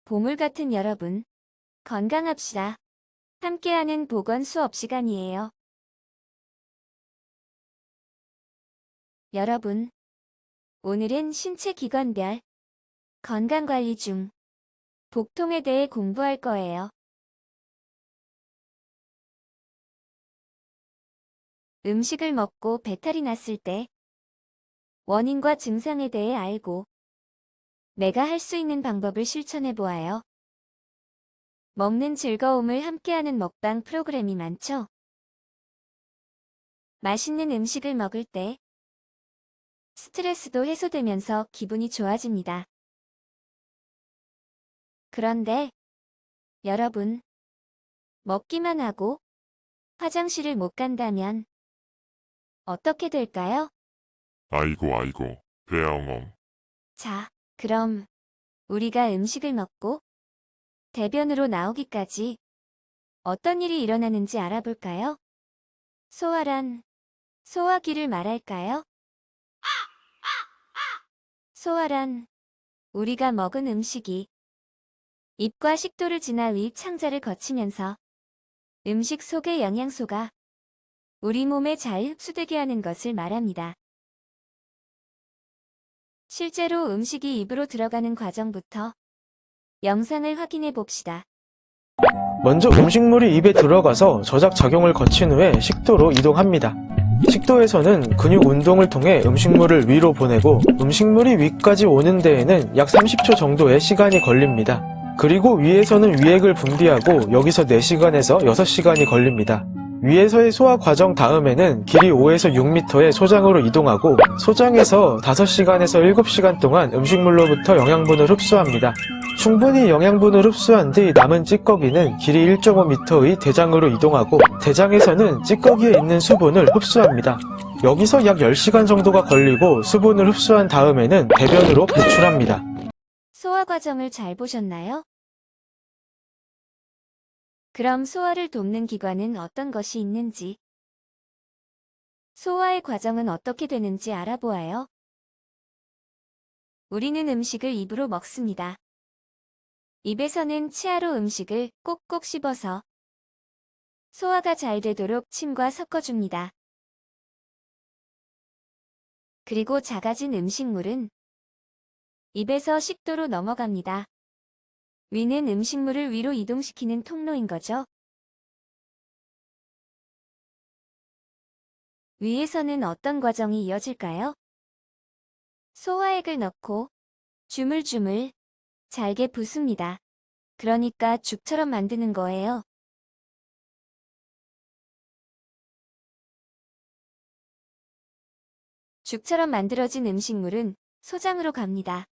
보물 같은 여러분, 건강합시다. 함께하는 보건 수업 시간이에요. 여러분, 오늘은 신체 기관별 건강관리 중 복통에 대해 공부할 거예요. 음식을 먹고 배탈이 났을 때 원인과 증상에 대해 알고 내가 할 수 있는 방법을 실천해 보아요. 먹는 즐거움을 함께하는 먹방 프로그램이 많죠? 맛있는 음식을 먹을 때 스트레스도 해소되면서 기분이 좋아집니다. 그런데 여러분, 먹기만 하고 화장실을 못 간다면 어떻게 될까요? 아이고, 배야 엉엉. 자, 그럼 우리가 음식을 먹고 대변으로 나오기까지 어떤 일이 일어나는지 알아볼까요? 소화란, 소화기를 말할까요? 소화란, 우리가 먹은 음식이 입과 식도를 지나 위 창자를 거치면서 음식 속의 영양소가 우리 몸에 잘 흡수되게 하는 것을 말합니다. 실제로 음식이 입으로 들어가는 과정부터 영상을 확인해 봅시다. 먼저 음식물이 입에 들어가서 저작작용을 거친 후에 식도로 이동합니다. 식도에서는 근육 운동을 통해 음식물을 위로 보내고 음식물이 위까지 오는 데에는 약 30초 정도의 시간이 걸립니다. 그리고 위에서는 위액을 분비하고 여기서 4시간에서 6시간이 걸립니다. 위에서의 소화 과정 다음에는 길이 5에서 6m의 소장으로 이동하고 소장에서 5시간에서 7시간 동안 음식물로부터 영양분을 흡수합니다. 충분히 영양분을 흡수한 뒤 남은 찌꺼기는 길이 1.5m의 대장으로 이동하고 대장에서는 찌꺼기에 있는 수분을 흡수합니다. 여기서 약 10시간 정도가 걸리고 수분을 흡수한 다음에는 대변으로 배출합니다. 소화 과정을 잘 보셨나요? 그럼 소화를 돕는 기관은 어떤 것이 있는지, 소화의 과정은 어떻게 되는지 알아보아요. 우리는 음식을 입으로 먹습니다. 입에서는 치아로 음식을 꼭꼭 씹어서 소화가 잘 되도록 침과 섞어줍니다. 그리고 작아진 음식물은 입에서 식도로 넘어갑니다. 위는 음식물을 위로 이동시키는 통로인 거죠. 위에서는 어떤 과정이 이어질까요? 소화액을 넣고 주물주물 잘게 붓습니다. 그러니까 죽처럼 만드는 거예요. 죽처럼 만들어진 음식물은 소장으로 갑니다.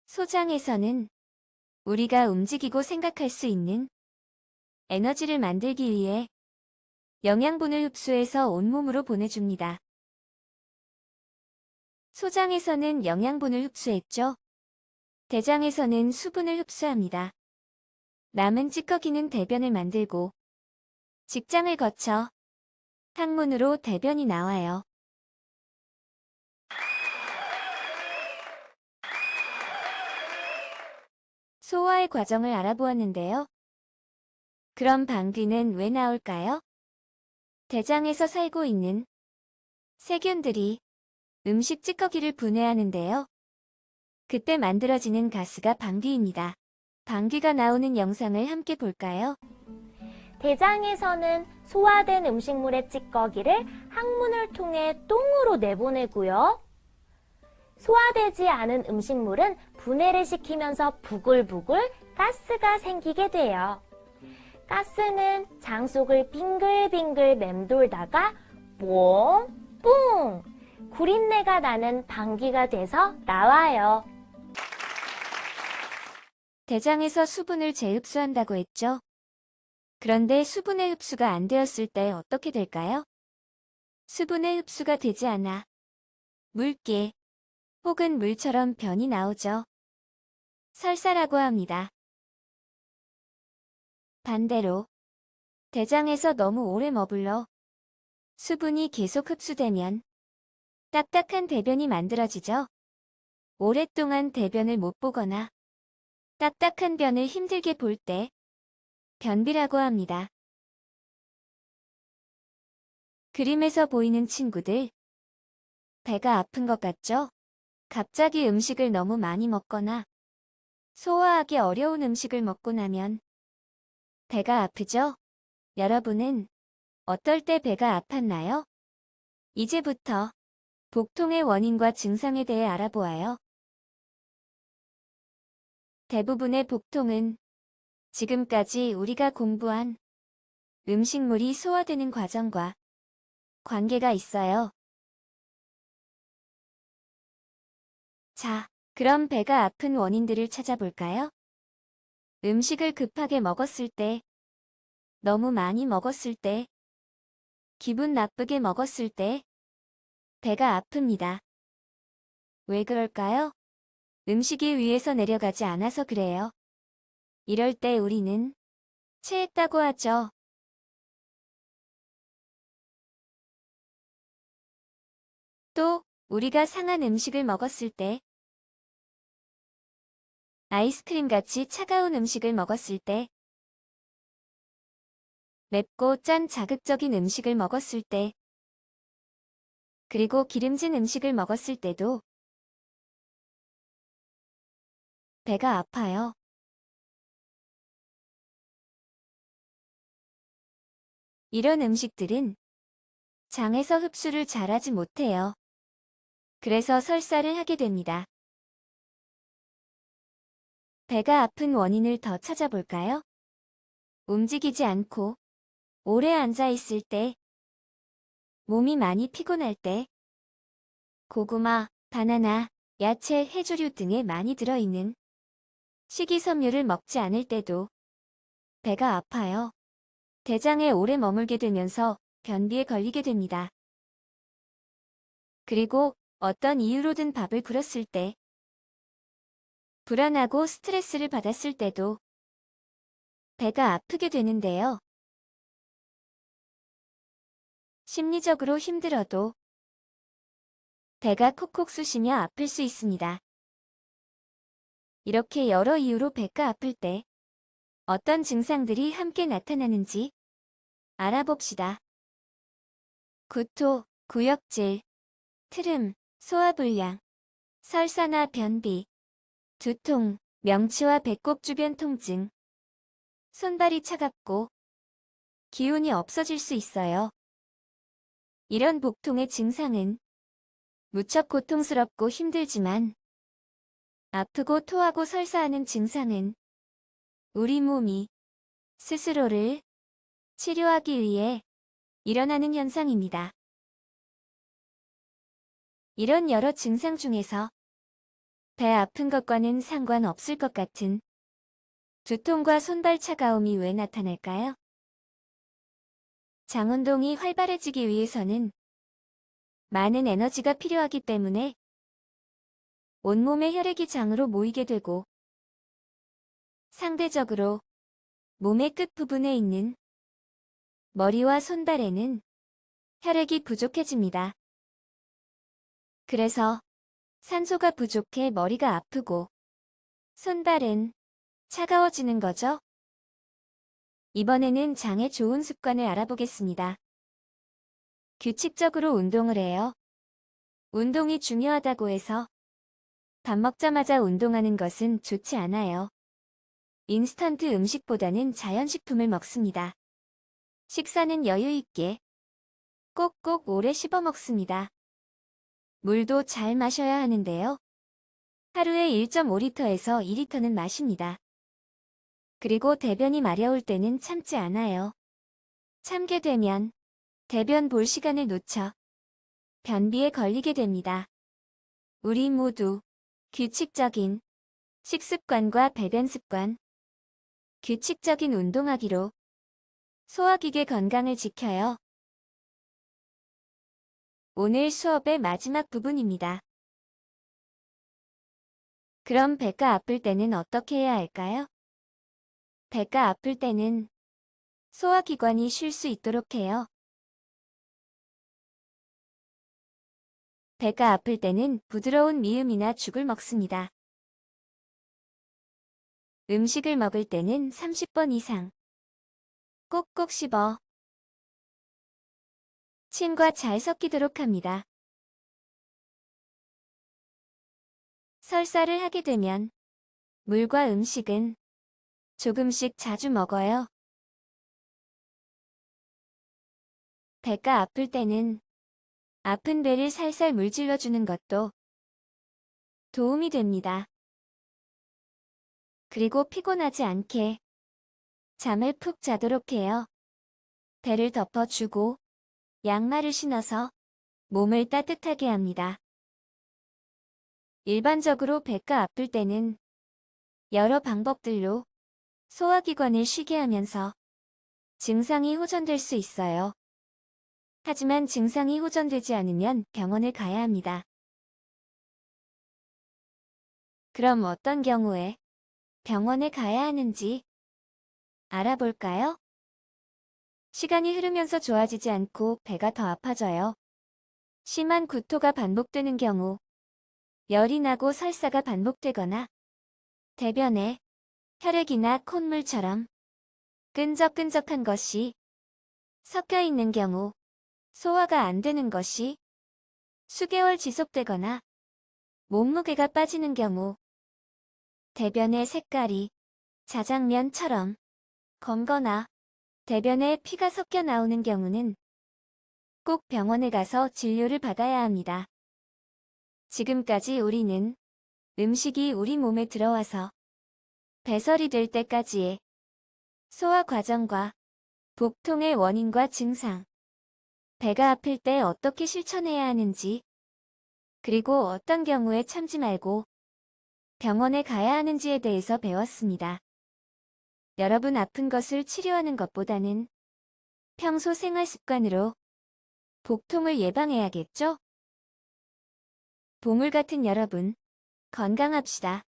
소장에서는 우리가 움직이고 생각할 수 있는 에너지를 만들기 위해 영양분을 흡수해서 온몸으로 보내줍니다. 소장에서는 영양분을 흡수했죠. 대장에서는 수분을 흡수합니다. 남은 찌꺼기는 대변을 만들고 직장을 거쳐 항문으로 대변이 나와요. 소화의 과정을 알아보았는데요. 그럼 방귀는 왜 나올까요? 대장에서 살고 있는 세균들이 음식 찌꺼기를 분해하는데요. 그때 만들어지는 가스가 방귀입니다. 방귀가 나오는 영상을 함께 볼까요? 대장에서는 소화된 음식물의 찌꺼기를 항문을 통해 똥으로 내보내고요. 소화되지 않은 음식물은 분해를 시키면서 부글부글 가스가 생기게 돼요. 가스는 장 속을 빙글빙글 맴돌다가 뽕! 구린내가 나는 방귀가 돼서 나와요. 대장에서 수분을 재흡수한다고 했죠. 그런데 수분의 흡수가 안 되었을 때 어떻게 될까요? 수분의 흡수가 되지 않아 물기 혹은 물처럼 변이 나오죠. 설사라고 합니다. 반대로 대장에서 너무 오래 머물러 수분이 계속 흡수되면 딱딱한 대변이 만들어지죠. 오랫동안 대변을 못 보거나 딱딱한 변을 힘들게 볼 때 변비라고 합니다. 그림에서 보이는 친구들, 배가 아픈 것 같죠? 갑자기 음식을 너무 많이 먹거나 소화하기 어려운 음식을 먹고 나면 배가 아프죠? 여러분은 어떨 때 배가 아팠나요? 이제부터 복통의 원인과 증상에 대해 알아보아요. 대부분의 복통은 지금까지 우리가 공부한 음식물이 소화되는 과정과 관계가 있어요. 자, 그럼 배가 아픈 원인들을 찾아볼까요? 음식을 급하게 먹었을 때, 너무 많이 먹었을 때, 기분 나쁘게 먹었을 때, 배가 아픕니다. 왜 그럴까요? 음식이 위에서 내려가지 않아서 그래요. 이럴 때 우리는 체했다고 하죠. 또, 우리가 상한 음식을 먹었을 때, 아이스크림같이 차가운 음식을 먹었을 때, 맵고 짠 자극적인 음식을 먹었을 때, 그리고 기름진 음식을 먹었을 때도 배가 아파요. 이런 음식들은 장에서 흡수를 잘하지 못해요. 그래서 설사를 하게 됩니다. 배가 아픈 원인을 더 찾아볼까요? 움직이지 않고 오래 앉아 있을 때, 몸이 많이 피곤할 때, 고구마, 바나나, 야채, 해조류 등에 많이 들어있는 식이섬유를 먹지 않을 때도 배가 아파요. 대장에 오래 머물게 되면서 변비에 걸리게 됩니다. 그리고 어떤 이유로든 밥을 굶었을 때, 불안하고 스트레스를 받았을 때도 배가 아프게 되는데요. 심리적으로 힘들어도 배가 콕콕 쑤시며 아플 수 있습니다. 이렇게 여러 이유로 배가 아플 때 어떤 증상들이 함께 나타나는지 알아봅시다. 구토, 구역질, 트름, 소화불량, 설사나 변비, 두통, 명치와 배꼽 주변 통증, 손발이 차갑고 기운이 없어질 수 있어요. 이런 복통의 증상은 무척 고통스럽고 힘들지만 아프고 토하고 설사하는 증상은 우리 몸이 스스로를 치료하기 위해 일어나는 현상입니다. 이런 여러 증상 중에서 배 아픈 것과는 상관없을 것 같은 두통과 손발 차가움이 왜 나타날까요? 장 운동이 활발해지기 위해서는 많은 에너지가 필요하기 때문에 온몸의 혈액이 장으로 모이게 되고 상대적으로 몸의 끝부분에 있는 머리와 손발에는 혈액이 부족해집니다. 그래서 산소가 부족해 머리가 아프고 손발은 차가워지는 거죠. 이번에는 장의 좋은 습관을 알아보겠습니다. 규칙적으로 운동을 해요. 운동이 중요하다고 해서 밥 먹자마자 운동하는 것은 좋지 않아요. 인스턴트 음식보다는 자연식품을 먹습니다. 식사는 여유 있게 꼭꼭 오래 씹어 먹습니다. 물도 잘 마셔야 하는데요. 하루에 1.5리터에서 2리터는 마십니다. 그리고 대변이 마려울 때는 참지 않아요. 참게 되면 대변 볼 시간을 놓쳐 변비에 걸리게 됩니다. 우리 모두 규칙적인 식습관과 배변 습관, 규칙적인 운동하기로 소화기계 건강을 지켜요. 오늘 수업의 마지막 부분입니다. 그럼 배가 아플 때는 어떻게 해야 할까요? 배가 아플 때는 소화기관이 쉴 수 있도록 해요. 배가 아플 때는 부드러운 미음이나 죽을 먹습니다. 음식을 먹을 때는 30번 이상 꼭꼭 씹어 침과 잘 섞이도록 합니다. 설사를 하게 되면 물과 음식은 조금씩 자주 먹어요. 배가 아플 때는 아픈 배를 살살 물질러 주는 것도 도움이 됩니다. 그리고 피곤하지 않게 잠을 푹 자도록 해요. 배를 덮어주고 양말을 신어서 몸을 따뜻하게 합니다. 일반적으로 배가 아플 때는 여러 방법들로 소화기관을 쉬게 하면서 증상이 호전될 수 있어요. 하지만 증상이 호전되지 않으면 병원을 가야 합니다. 그럼 어떤 경우에 병원에 가야 하는지 알아볼까요? 시간이 흐르면서 좋아지지 않고 배가 더 아파져요. 심한 구토가 반복되는 경우, 열이 나고 설사가 반복되거나 대변에 혈액이나 콧물처럼 끈적끈적한 것이 섞여 있는 경우, 소화가 안 되는 것이 수개월 지속되거나 몸무게가 빠지는 경우, 대변의 색깔이 자장면처럼 검거나 대변에 피가 섞여 나오는 경우는 꼭 병원에 가서 진료를 받아야 합니다. 지금까지 우리는 음식이 우리 몸에 들어와서 배설이 될 때까지의 소화 과정과 복통의 원인과 증상, 배가 아플 때 어떻게 실천해야 하는지, 그리고 어떤 경우에 참지 말고 병원에 가야 하는지에 대해서 배웠습니다. 여러분 아픈 것을 치료하는 것보다는 평소 생활 습관으로 복통을 예방해야겠죠? 보물 같은 여러분, 건강합시다.